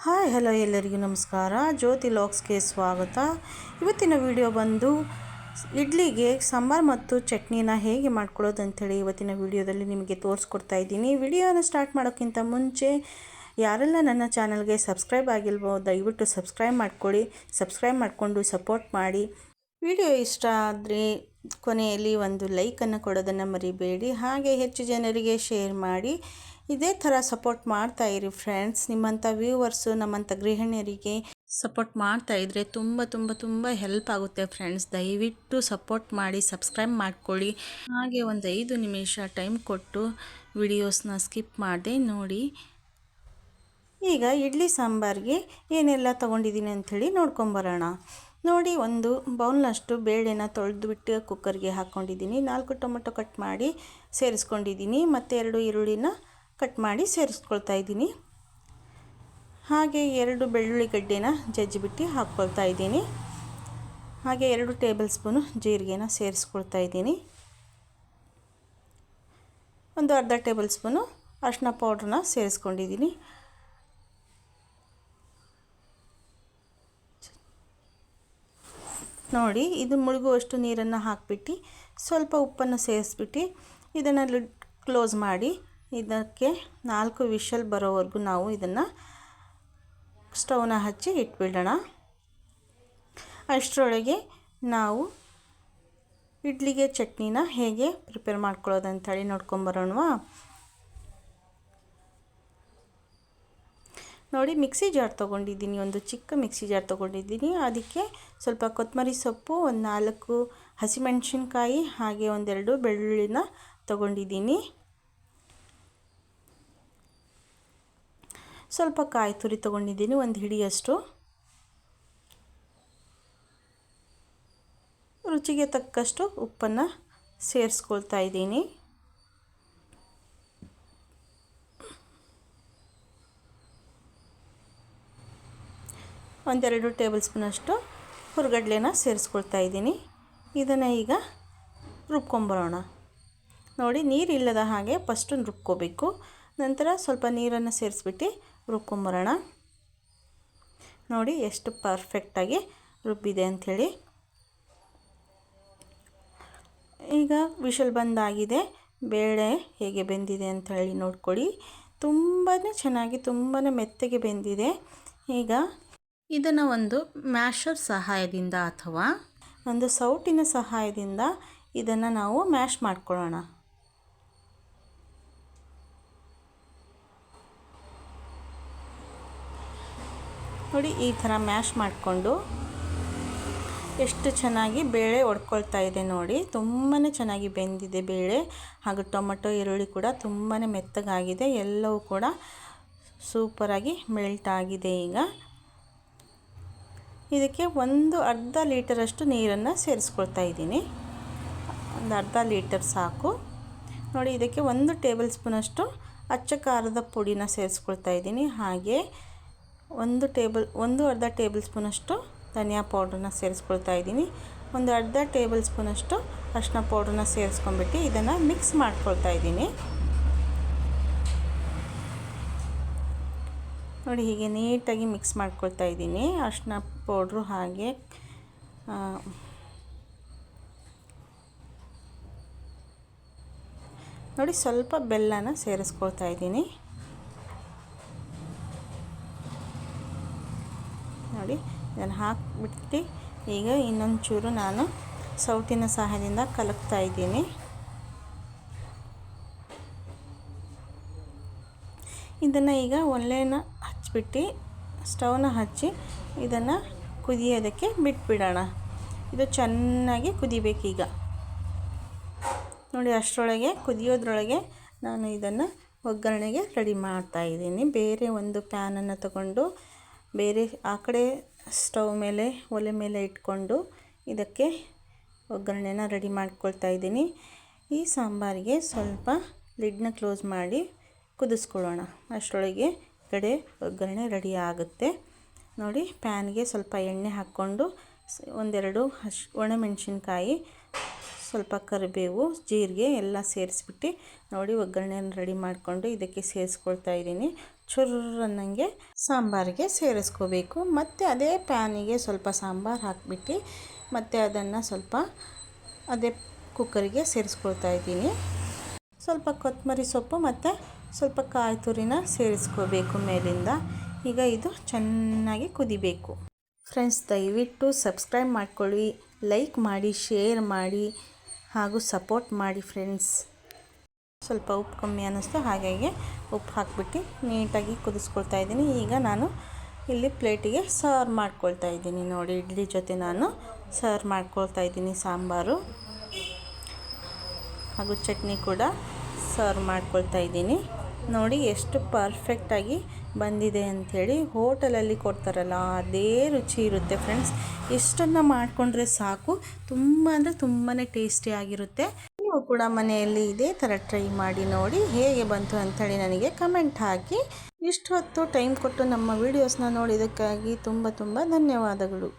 Hi hello ಎಲ್ಲರಿಗೂ ನಮಸ್ಕಾರ. ಜ್ಯೋತಿ ಲಾಗ್ಸ್ಗೆ ಸ್ವಾಗತ. ಇವತ್ತಿನ ವಿಡಿಯೋ ಬಂದು ಇಡ್ಲಿಗೆ ಸಾಂಬಾರು ಮತ್ತು ಚಟ್ನಿನ ಹೇಗೆ ಮಾಡ್ಕೊಳ್ಳೋದು ಅಂಥೇಳಿ ಇವತ್ತಿನ ವಿಡಿಯೋದಲ್ಲಿ ನಿಮಗೆ ತೋರಿಸ್ಕೊಡ್ತಾ ಇದ್ದೀನಿ. ವಿಡಿಯೋನ ಸ್ಟಾರ್ಟ್ ಮಾಡೋಕ್ಕಿಂತ ಮುಂಚೆ ಯಾರೆಲ್ಲ ನನ್ನ ಚಾನಲ್ಗೆ ಸಬ್ಸ್ಕ್ರೈಬ್ ಆಗಿಲ್ವೋ ದಯವಿಟ್ಟು ಸಬ್ಸ್ಕ್ರೈಬ್ ಮಾಡ್ಕೊಳ್ಳಿ. ಸಬ್ಸ್ಕ್ರೈಬ್ ಮಾಡಿಕೊಂಡು ಸಪೋರ್ಟ್ ಮಾಡಿ. ವಿಡಿಯೋ ಇಷ್ಟ ಆದರೆ ಕೊನೆಯಲ್ಲಿ ಒಂದು ಲೈಕನ್ನು ಕೊಡೋದನ್ನು ಮರಿಬೇಡಿ. ಹಾಗೆ ಹೆಚ್ಚು ಜನರಿಗೆ ಶೇರ್ ಮಾಡಿ. ಇದೇ ಥರ ಸಪೋರ್ಟ್ ಮಾಡ್ತಾ ಇರಿ ಫ್ರೆಂಡ್ಸ್. ನಿಮ್ಮಂಥ ವ್ಯೂವರ್ಸು ನಮ್ಮಂಥ ಗೃಹಿಣಿಯರಿಗೆ ಸಪೋರ್ಟ್ ಮಾಡ್ತಾ ಇದ್ದರೆ ತುಂಬ ಹೆಲ್ಪ್ ಆಗುತ್ತೆ ಫ್ರೆಂಡ್ಸ್. ದಯವಿಟ್ಟು ಸಪೋರ್ಟ್ ಮಾಡಿ, ಸಬ್ಸ್ಕ್ರೈಬ್ ಮಾಡ್ಕೊಳ್ಳಿ. ಹಾಗೆ ಒಂದು 5 ನಿಮಿಷ ಟೈಮ್ ಕೊಟ್ಟು ವಿಡಿಯೋಸ್ನ ಸ್ಕಿಪ್ ಮಾಡದೆ ನೋಡಿ. ಈಗ ಇಡ್ಲಿ ಸಾಂಬಾರಿಗೆ ಏನೆಲ್ಲ ತೊಗೊಂಡಿದ್ದೀನಿ ಅಂಥೇಳಿ ನೋಡ್ಕೊಂಬರೋಣ. ನೋಡಿ, ಒಂದು ಬೌಲ್ನಷ್ಟು ಬೇಳೆನ ತೊಳೆದುಬಿಟ್ಟು ಕುಕ್ಕರ್ಗೆ ಹಾಕ್ಕೊಂಡಿದ್ದೀನಿ. 4 ಟೊಮೆಟೊ ಕಟ್ ಮಾಡಿ ಸೇರಿಸ್ಕೊಂಡಿದ್ದೀನಿ. ಮತ್ತು 2 ಈರುಳ್ಳಿನ ಕಟ್ ಮಾಡಿ ಸೇರಿಸ್ಕೊಳ್ತಾ ಇದ್ದೀನಿ. ಹಾಗೆ 2 ಬೆಳ್ಳುಳ್ಳಿ ಗಡ್ಡೆನ ಜಜ್ಜಿಬಿಟ್ಟು ಹಾಕ್ಕೊಳ್ತಾ ಇದ್ದೀನಿ. ಹಾಗೆ 2 ಟೇಬಲ್ ಸ್ಪೂನು ಜೀರಿಗೆನ ಸೇರಿಸ್ಕೊಳ್ತಾ ಇದ್ದೀನಿ. ಒಂದು ಅರ್ಧ ಟೇಬಲ್ ಸ್ಪೂನು ಅರಿಶಿನ ಪೌಡ್ರನ್ನ ಸೇರಿಸ್ಕೊಂಡಿದ್ದೀನಿ. ನೋಡಿ, ಇದು ಮುಳುಗುವಷ್ಟು ನೀರನ್ನು ಹಾಕಿಬಿಟ್ಟು ಸ್ವಲ್ಪ ಉಪ್ಪನ್ನು ಸೇರಿಸ್ಬಿಟ್ಟು ಇದನ್ನು ಕ್ಲೋಸ್ ಮಾಡಿ ಇದಕ್ಕೆ 4 ವಿಷಲ್ ಬರೋವರೆಗೂ ನಾವು ಇದನ್ನು ಸ್ಟವ್ನ ಹಚ್ಚಿ ಇಟ್ಬಿಡೋಣ. ಅಷ್ಟರೊಳಗೆ ನಾವು ಇಡ್ಲಿಗೆ ಚಟ್ನಿನ ಹೇಗೆ ಪ್ರಿಪೇರ್ ಮಾಡ್ಕೊಳ್ಳೋದು ಅಂಥೇಳಿ ನೋಡ್ಕೊಂಬರೋಣವಾ. ನೋಡಿ, ಮಿಕ್ಸಿ ಜಾರ್ ತೊಗೊಂಡಿದ್ದೀನಿ. ಒಂದು ಚಿಕ್ಕ ಮಿಕ್ಸಿ ಜಾರ್ ತೊಗೊಂಡಿದ್ದೀನಿ. ಅದಕ್ಕೆ ಸ್ವಲ್ಪ ಕೊತ್ತಂಬರಿ ಸೊಪ್ಪು, ಒಂದು 4 ಹಸಿಮೆಣಸಿನ್ಕಾಯಿ, ಹಾಗೆ 1-2 ಬೆಳ್ಳುಳ್ಳಿನ ತೊಗೊಂಡಿದ್ದೀನಿ. ಸ್ವಲ್ಪ ಕಾಯಿ ತುರಿ ತೊಗೊಂಡಿದ್ದೀನಿ, 1 ಹಿಡಿಯಷ್ಟು. ರುಚಿಗೆ ತಕ್ಕಷ್ಟು ಉಪ್ಪನ್ನು ಸೇರಿಸ್ಕೊಳ್ತಾ ಇದ್ದೀನಿ. ಒಂದೆರಡು ಟೇಬಲ್ ಸ್ಪೂನಷ್ಟು ಹುರ್ಗಡ್ಲೆನ ಸೇರಿಸ್ಕೊಳ್ತಾ ಇದ್ದೀನಿ. ಇದನ್ನು ಈಗ ರುಬ್ಕೊಂಬರೋಣ. ನೋಡಿ, ನೀರಿಲ್ಲದ ಹಾಗೆ ಫಸ್ಟು ರುಬ್ಕೋಬೇಕು. ನಂತರ ಸ್ವಲ್ಪ ನೀರನ್ನು ಸೇರಿಸ್ಬಿಟ್ಟು ರುಬ್ಕೊಂಬರೋಣ. ನೋಡಿ ಎಷ್ಟು ಪರ್ಫೆಕ್ಟಾಗಿ ರುಬ್ಬಿದೆ ಅಂಥೇಳಿ. ಈಗ ವಿಷಲ್ ಬಂದಾಗಿದೆ. ಬೇಳೆ ಹೇಗೆ ಬೆಂದಿದೆ ಅಂಥೇಳಿ ನೋಡ್ಕೊಳ್ಳಿ. ತುಂಬಾ ಚೆನ್ನಾಗಿ, ತುಂಬಾ ಮೆತ್ತಗೆ ಬೆಂದಿದೆ. ಈಗ ಇದನ್ನು ಒಂದು ಮ್ಯಾಶರ್ ಸಹಾಯದಿಂದ ಅಥವಾ ಒಂದು ಸೌಟಿನ ಸಹಾಯದಿಂದ ಇದನ್ನು ನಾವು ಮ್ಯಾಶ್ ಮಾಡ್ಕೊಳ್ಳೋಣ. ನೋಡಿ, ಈ ಥರ ಮ್ಯಾಶ್ ಮಾಡಿಕೊಂಡು ಎಷ್ಟು ಚೆನ್ನಾಗಿ ಬೇಳೆ ಒಡ್ಕೊಳ್ತಾ ಇದೆ ನೋಡಿ. ತುಂಬಾ ಚೆನ್ನಾಗಿ ಬೆಂದಿದೆ ಬೇಳೆ. ಹಾಗೂ ಟೊಮೆಟೊ, ಈರುಳ್ಳಿ ಕೂಡ ತುಂಬಾ ಮೆತ್ತಗಾಗಿದೆ. ಎಲ್ಲವೂ ಕೂಡ ಸೂಪರಾಗಿ ಮೆಲ್ಟ್ ಆಗಿದೆ. ಈಗ ಇದಕ್ಕೆ ಒಂದು ಅರ್ಧ ಲೀಟರಷ್ಟು ನೀರನ್ನು ಸೇರಿಸ್ಕೊಳ್ತಾ ಇದ್ದೀನಿ. ಒಂದು ಅರ್ಧ ಲೀಟರ್ ಸಾಕು. ನೋಡಿ, ಇದಕ್ಕೆ 1 ಟೇಬಲ್ ಸ್ಪೂನಷ್ಟು ಅಚ್ಚ ಖಾರದ ಪುಡಿನ ಸೇರಿಸ್ಕೊಳ್ತಾ ಇದ್ದೀನಿ. ಹಾಗೆ ಒಂದು ಅರ್ಧ ಟೇಬಲ್ ಸ್ಪೂನಷ್ಟು ಧನಿಯಾ ಪೌಡ್ರನ್ನ ಸೇರಿಸ್ಕೊಳ್ತಾ ಇದ್ದೀನಿ. ಒಂದು ಅರ್ಧ ಟೇಬಲ್ ಸ್ಪೂನಷ್ಟು ಅರಿಶಿನ ಪೌಡ್ರನ್ನ ಸೇರಿಸ್ಕೊಂಡ್ಬಿಟ್ಟು ಇದನ್ನು ಮಿಕ್ಸ್ ಮಾಡ್ಕೊಳ್ತಾ ಇದ್ದೀನಿ. ನೋಡಿ, ಹೀಗೆ ನೀಟಾಗಿ ಮಿಕ್ಸ್ ಮಾಡ್ಕೊಳ್ತಾ ಇದ್ದೀನಿ. ಅರಿಶಿನ ಪೌಡ್ರು ಹಾಗೆ ನೋಡಿ, ಸ್ವಲ್ಪ ಬೆಲ್ಲನ ಸೇರಿಸ್ಕೊಳ್ತಾ ಇದ್ದೀನಿ. ನೋಡಿ, ಇದನ್ನು ಹಾಕಿಬಿಟ್ಟು ಈಗ ಇನ್ನೊಂದು ಚೂರು ನಾನು ಸೌಟಿನ ಸಹಾಯದಿಂದ ಕಲಕ್ತಾ ಇದ್ದೀನಿ. ಇದನ್ನು ಈಗ ಒಲೆನ ಹಚ್ಚಿಬಿಟ್ಟು ಸ್ಟವ್ನ ಹಚ್ಚಿ ಇದನ್ನು ಕುದಿಯೋದಕ್ಕೆ ಬಿಟ್ಬಿಡೋಣ. ಇದು ಚೆನ್ನಾಗಿ ಕುದಿಬೇಕೀಗ. ನೋಡಿ, ಅಷ್ಟರೊಳಗೆ ಕುದಿಯೋದ್ರೊಳಗೆ ನಾನು ಇದನ್ನು ಒಗ್ಗರಣೆಗೆ ರೆಡಿ ಮಾಡ್ತಾ ಇದ್ದೀನಿ. ಬೇರೆ ಒಂದು ಪ್ಯಾನನ್ನು ತಗೊಂಡು ಬೇರೆ ಆ ಕಡೆ ಸ್ಟವ್ ಮೇಲೆ ಒಲೆ ಮೇಲೆ ಇಟ್ಕೊಂಡು ಇದಕ್ಕೆ ಒಗ್ಗರಣೆನ ರೆಡಿ ಮಾಡ್ಕೊಳ್ತಾ ಇದ್ದೀನಿ. ಈ ಸಾಂಬಾರಿಗೆ ಸ್ವಲ್ಪ ಲಿಡ್ನ ಕ್ಲೋಸ್ ಮಾಡಿ ಕುದಿಸ್ಕೊಳ್ಳೋಣ. ಅಷ್ಟರೊಳಗೆ ಕಡೆ ಒಗ್ಗರಣೆ ರೆಡಿ ಆಗುತ್ತೆ. ನೋಡಿ, ಪ್ಯಾನ್ಗೆ ಸ್ವಲ್ಪ ಎಣ್ಣೆ ಹಾಕ್ಕೊಂಡು 1-2 ಒಣಮೆಣಸಿನ್ಕಾಯಿ, ಸ್ವಲ್ಪ ಕರಿಬೇವು, ಜೀರಿಗೆ ಎಲ್ಲ ಸೇರಿಸ್ಬಿಟ್ಟು ನೋಡಿ ಒಗ್ಗರಣೆಯನ್ನು ರೆಡಿ ಮಾಡಿಕೊಂಡು ಇದಕ್ಕೆ ಸೇರಿಸ್ಕೊಳ್ತಾ ಇದ್ದೀನಿ. ಚುರ್ರನ್ನಂಗೆ ಸಾಂಬಾರಿಗೆ ಸೇರಿಸ್ಕೋಬೇಕು. ಮತ್ತು ಅದೇ ಪ್ಯಾನಿಗೆ ಸ್ವಲ್ಪ ಸಾಂಬಾರು ಹಾಕಿಬಿಟ್ಟು ಮತ್ತು ಅದನ್ನು ಸ್ವಲ್ಪ ಅದೇ ಕುಕ್ಕರಿಗೆ ಸೇರಿಸ್ಕೊಳ್ತಾ ಇದ್ದೀನಿ. ಸ್ವಲ್ಪ ಕೊತ್ತಂಬರಿ ಸೊಪ್ಪು ಮತ್ತು ಸ್ವಲ್ಪ ಕಾಯಿ ತುರಿನ ಸೇರಿಸ್ಕೋಬೇಕು ಮೇಲಿಂದ. ಈಗ ಇದು ಚೆನ್ನಾಗಿ ಕುದಿಬೇಕು. ಫ್ರೆಂಡ್ಸ್, ದಯವಿಟ್ಟು ಸಬ್ಸ್ಕ್ರೈಬ್ ಮಾಡ್ಕೊಳ್ಳಿ, ಲೈಕ್ ಮಾಡಿ, ಶೇರ್ ಮಾಡಿ ಹಾಗೂ ಸಪೋರ್ಟ್ ಮಾಡಿ ಫ್ರೆಂಡ್ಸ್. ಸ್ವಲ್ಪ ಉಪ್ಪು ಕಮ್ಮಿ ಅನ್ನಿಸ್ತು, ಹಾಗಾಗಿ ಉಪ್ಪು ಹಾಕಿಬಿಟ್ಟು ನೀಟಾಗಿ ಕುದಿಸ್ಕೊಳ್ತಾ ಇದ್ದೀನಿ. ಈಗ ನಾನು ಇಲ್ಲಿ ಪ್ಲೇಟಿಗೆ ಸರ್ವ್ ಮಾಡ್ಕೊಳ್ತಾ ಇದ್ದೀನಿ. ನೋಡಿ, ಇಡ್ಲಿ ಜೊತೆ ನಾನು ಸರ್ವ್ ಮಾಡ್ಕೊಳ್ತಾ ಇದ್ದೀನಿ. ಸಾಂಬಾರು ಹಾಗೂ ಚಟ್ನಿ ಕೂಡ ಸರ್ವ್ ಮಾಡ್ಕೊಳ್ತಾ ಇದ್ದೀನಿ. ನೋಡಿ ಎಷ್ಟು ಪರ್ಫೆಕ್ಟಾಗಿ ಬಂದಿದೆ ಅಂಥೇಳಿ. ಹೋಟೆಲಲ್ಲಿ ಕೊಡ್ತಾರಲ್ಲ ಅದೇ ರುಚಿ ಇರುತ್ತೆ ಫ್ರೆಂಡ್ಸ್. ಇಷ್ಟನ್ನು ಮಾಡಿಕೊಂಡ್ರೆ ಸಾಕು, ತುಂಬ ಅಂದರೆ ತುಂಬಾ ಟೇಸ್ಟಿಯಾಗಿರುತ್ತೆ. ನೀವು ಕೂಡ ಮನೆಯಲ್ಲಿ ಇದೇ ಥರ ಟ್ರೈ ಮಾಡಿ ನೋಡಿ, ಹೇಗೆ ಬಂತು ಅಂಥೇಳಿ ನನಗೆ ಕಮೆಂಟ್ ಹಾಕಿ. ಇಷ್ಟು ಹೊತ್ತು ಟೈಮ್ ಕೊಟ್ಟು ನಮ್ಮ ವೀಡಿಯೋಸ್ನ ನೋಡಿದ್ದಕ್ಕಾಗಿ ತುಂಬ ಧನ್ಯವಾದಗಳು.